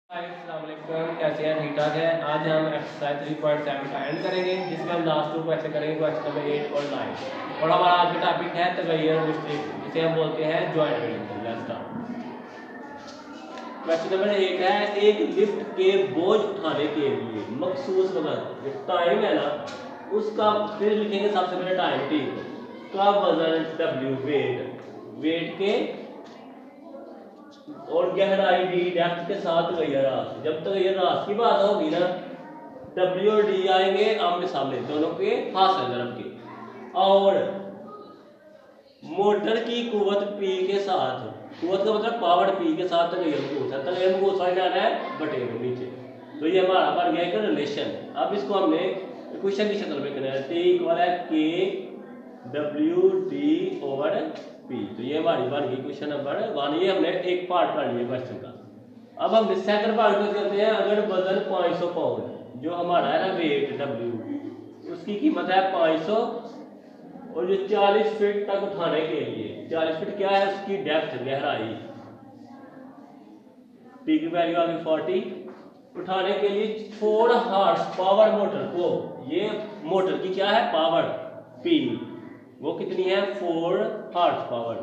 अस्सलामुअलैकुम, कैसे हैं? ठीक ठाक है। आज हम एक्सरसाइज 3.7 का एंड करेंगे, जिसमें हम लास्ट टू क्वेश्चन करेंगे, क्वेश्चन नंबर 8 और 9। और हमारा आज का टॉपिक है तगय्युर मिस्टेक, जिसे हम बोलते हैं joint variable. Let's start. Question number 8 है, एक लिफ्ट के बोझ उठाने के लिए मखसूस वजन जो टाइम है ना, उसका फिर लिखेंगे सबसे पहले टाइम टी का वजन डब्ल्यू, वेट के और गहराई डी, डेप्थ के साथ तगय्युर रास। जब तगय्युर रास की बात होगी ना, डब्ल्यू और डी आएंगे आमने सामने दोनों के फासले तरफ के। और मोटर की कुवत पी के साथ, कुवत का मतलब पावर पी के साथ तगय्युर मखसूस है। तगय्युर मखसूस आ जाना है बटे में नीचे, तो ये हमारा बन गया एक रिलेशन। अब इसको हमने इक्वेशन की शक्ल में करना है, टी इक्वल है के डब्ल्यू डी ओवर पी। तो ये हमारी बन गई क्वेश्चन नंबर 1। ये हमने एक पार्ट कर लिया क्वेश्चन का। अब हम सेकंड पार्ट को करते हैं। अगर वजन 500 पाउंड, जो हमारा है ना वेट डब्ल्यू, उसकी कीमत है 500 और जो 40 फीट तक उठाने के लिए, 40 फीट क्या है उसकी डेप्थ, गहराई, पी की वैल्यू आ गई 40, उठाने के लिए 4 हॉर्स पावर मोटर को, ये मोटर की क्या है पावर पी, वो कितनी है 4 हॉर्स पावर,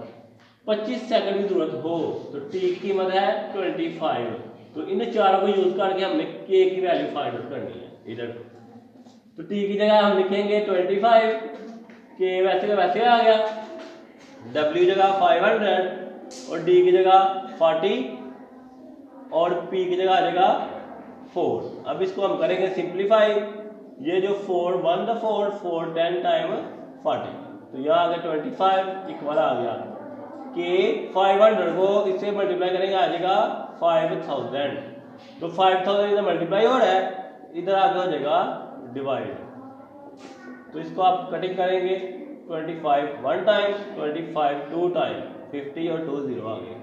25 सेकंड की जरूरत हो तो टी की कीमत है 25। तो इन चारों को यूज करके हमने के की वैल्यू फाइंड आउट करनी है इधर। तो टी की जगह हम लिखेंगे 25, के वैसे का वैसे आ गया, डब्ल्यू जगह 500 और डी की जगह 40 और पी की जगह आ जाएगा 4। अब इसको हम करेंगे सिंप्लीफाई। ये जो 4 1 द 4 4 10 टाइम 40, तो यहाँ आ गया 25 इक्वल आ गया कि 500 को इससे मल्टीप्लाई करेंगे आ जाएगा 5000। तो 5000 इधर मल्टीप्लाई हो रहा है, इधर आगे हो जाएगा डिवाइड। तो इसको आप कटिंग करेंगे, 25 1 टाइम, 25 2 टाइम, 50 और 2 0 आ गए।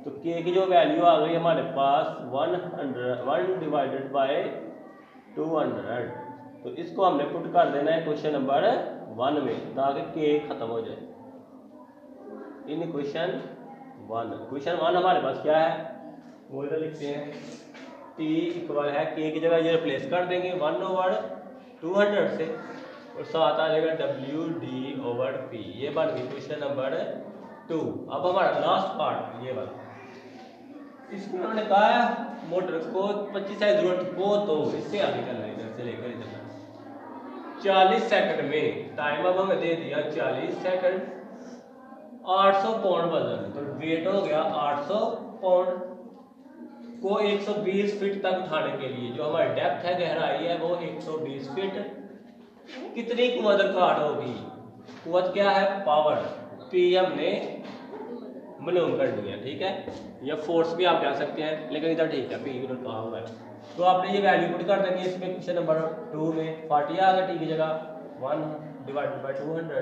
तो के की जो वैल्यू आ गई हमारे पास 1 डिवाइडेड बाय 200। तो इसको हमने पुट कर देना है क्वेश्चन नंबर 1 में, ताकि के खत्म हो जाए इन क्वेश्चन 1। क्वेश्चन 1 हमारे पास क्या है वो इधर लिखते हैं, टी इक्वल है के की जगह ये रिप्लेस कर देंगे 1 ओवर 200 से, और साथ आ जाएगा डब्ल्यू डी ओवर पी। ये बन गई क्वेश्चन नंबर 2। अब हमारा लास्ट पार्ट ये वाला, इसमें उन्होंने कहा है मोटर को 25 की जरूरत हो तो इससे आगे चलना है, इधर से लेकर इधर 40 सेकंड में। टाइम अब हमें दे दिया 40 सेकंड, 800 पाउंड वजन, तो वेट हो गया 800 पाउंड को 120 फीट तक उठाने के लिए, जो हमारी डेप्थ है, गहराई है, वो 120 फीट, कितनी कुवत रिकॉर्ड होगी? कुवत क्या है पावर, पी हमने मालूम कर दिया, ठीक है, या फोर्स भी आप कह सकते हैं, लेकिन इधर ठीक है पी कहा हुआ है। तो आपने ये वैल्यू पुट कर देनी है इसमें। क्वेश्चन नंबर 2 में 40 आ गया टी की जगह 1 डिवाइडेड बाय 200,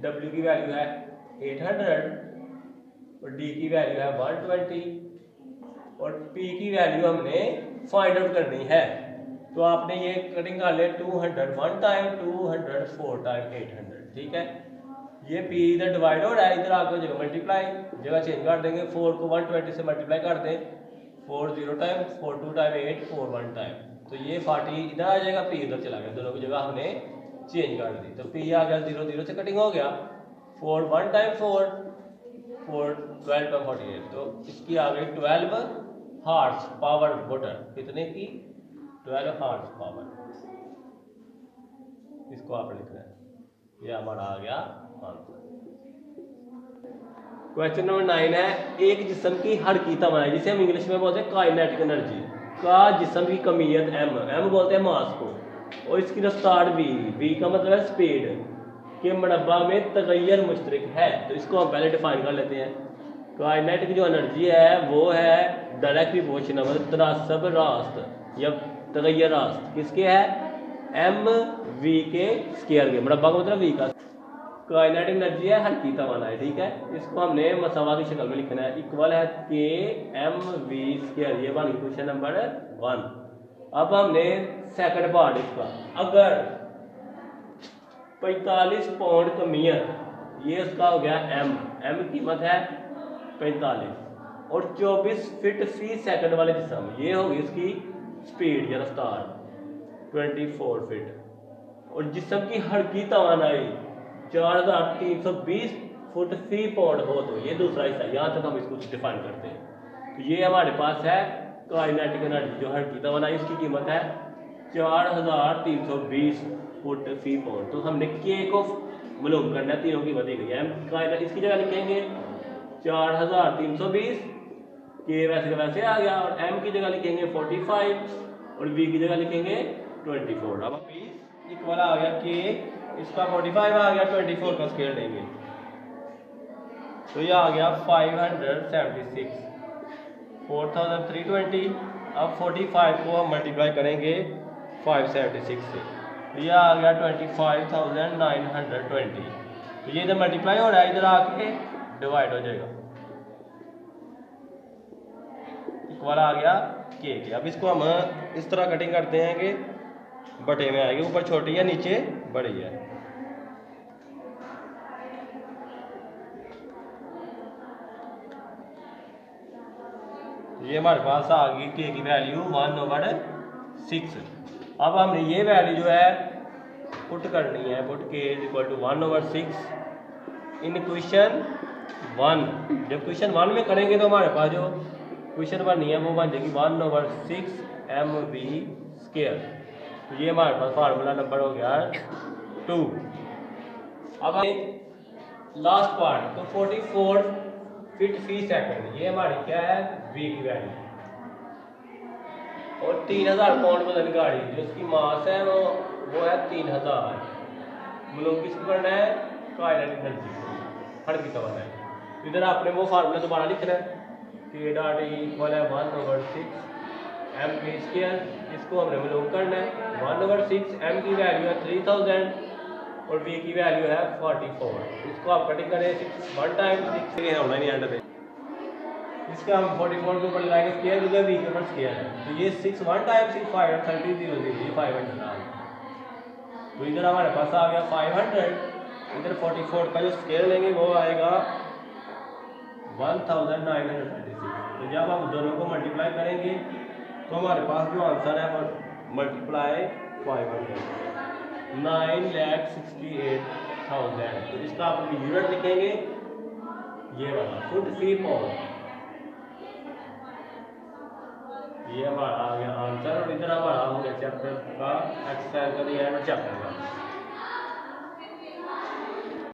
डब्ल्यू की वैल्यू है 800 और डी की वैल्यू है 120 और पी की वैल्यू हमने फाइंड आउट करनी है। तो आपने ये कटिंग कर ले 200 1 टाइम, 200 4 टाइम 800, ठीक है। ये पी इधर डिवाइड हो रहा है, इधर आगे जगह मल्टीप्लाई, जगह चेंज कर देंगे, 4 को 120 से मल्टीप्लाई कर दें, 4 0 टाइम, 4 2 टाइम 8, 4 1 टाइम, तो ये 40 इधर आ जाएगा, पी इधर चला गया, दोनों की जगह हमने चेंज कर दी। तो पी आ गया 0 0 से कटिंग हो गया, 4 1 टाइम 4 4 12 टाइम 48, तो इसकी आ गई 12 हॉर्स पावर मोटर, कितने की 12 हॉर्स पावर। इसको आप लिखना है, ये हमारा आ गया आंसर। क्वेश्चन नंबर 9 है, एक जिस्म की हर की तमाम, जिसे हम इंग्लिश में बोलते हैं काइनेटिक एनर्जी का, जिस्म की कमियत एम बोलते हैं मास को, और इसकी रफ्तार वी का मतलब है स्पीड के मरबा में तगय्युर मुश्तरक है। तो इसको हम पहले डिफाइन कर लेते हैं। काइनेटिक जो एनर्जी है वो है डायरेक्ट प्रोपोर्शनल, मतलब तनासब रास्त या तगय्युर रास्त, किसके है एम वी के स्क्वायर के, मरबा का मतलब वी का। काइनेटिक एनर्जी है हर की तवानाई, ठीक है। इसको हमने मसावा की शक्ल में लिखना है, इक्वल है के एम वी स्क्वायर। ये बन गई क्वेश्चन नंबर 1। अब हमने सेकंड पार्ट इसका, अगर 45 पाउंड कमियत, ये उसका हो गया एम, एम कीमत है 45 और 24 फीट फी सेकंड वाले जिस्म, ये होगी इसकी स्पीड या रफ्तार 24 फीट। और जिस्म की हल्की तवानाई 4320 फुट फी पाउंड हो, तो ये दूसरा हिस्सा, यहाँ तक हम इसको डिफाइन करते हैं। तो ये हमारे पास है काइनेटिक एनर्जी, जो हल्की तवानाई उसकी कीमत है 4320 फुट फी पाउंड। तो हमने के को मालूम करना है, तीनों की दी गई है। इसकी जगह लिखेंगे 4320, के वैसे का वैसे आ गया, और एम की जगह लिखेंगे 45 और वी की जगह लिखेंगे 24। अब इक्वल आ गया के, इसका 45 आ गया, 24 का स्केल लेंगे तो ये आ गया 576 4320। अब 45 को हम मल्टीप्लाई करेंगे 576 से, तो ये आ गया 25920। तो ये इधर मल्टीप्लाई हो रहा है, इधर आके डिवाइड हो जाएगा, इक्वल आ गया के। अब इसको हम इस तरह कटिंग करते हैं कि बटे में आएगी, ऊपर छोटी है नीचे बड़ी है। ये हमारे पास आ गई के की वैल्यू 1/6। अब हमने ये वैल्यू जो है पुट करनी है, पुट के is equal to 1/6 in question 1। जब क्वेश्चन 1 में करेंगे तो हमारे पास जो क्वेश्चन बननी है वो बन जाएगी 1/6 mv स्क्वायर। तो ये हमारे पास फार्मूला नंबर हो गया 2। अब लास्ट पार्ट, तो 44 फीट फी सेकंड, ये हमारी क्या है वी की वैल्यू, और 3000 पाउंड वजन गाड़ी, जो इसकी मास है वो है 3000। मतलब किसको करना है, काइनेटिक एनर्जी हर की तवन है। इधर आपने वो फार्मूला दोबारा लिखना है, के डॉट इक्वल है 1/6 एम वी स्क्वायर। इसको हमने मालूम करना है, 1/6 एम की वैल्यू है 3000 और वी की वैल्यू है 44। इसको आप कटिंग करें 1 टाइम 6 होना नहीं एंड पे, इसका हम 44 के ऊपर लगाएंगे स्क्वायर, उधर वी के ऊपर स्क्वायर है, तो ये 6 1 टाइम 6 530 0 ये 500 आ गया। तो इधर हमारे पास आ गया 500, इधर 44 का जो स्क्वायर लेंगे वो आएगा 1936। तो जब हम दोनों को मल्टीप्लाई करेंगे तो हमारे पास जो आंसर है वो मल्टीप्लाई 500 9,68,000। तो इसका आप यूनिट लिखेंगे ये वाला फुट फी पाउंड, ये हमारा आ गया आंसर। और इधर हमारा हो गया चैप्टर का एक्सरसाइज का चैप्टर का।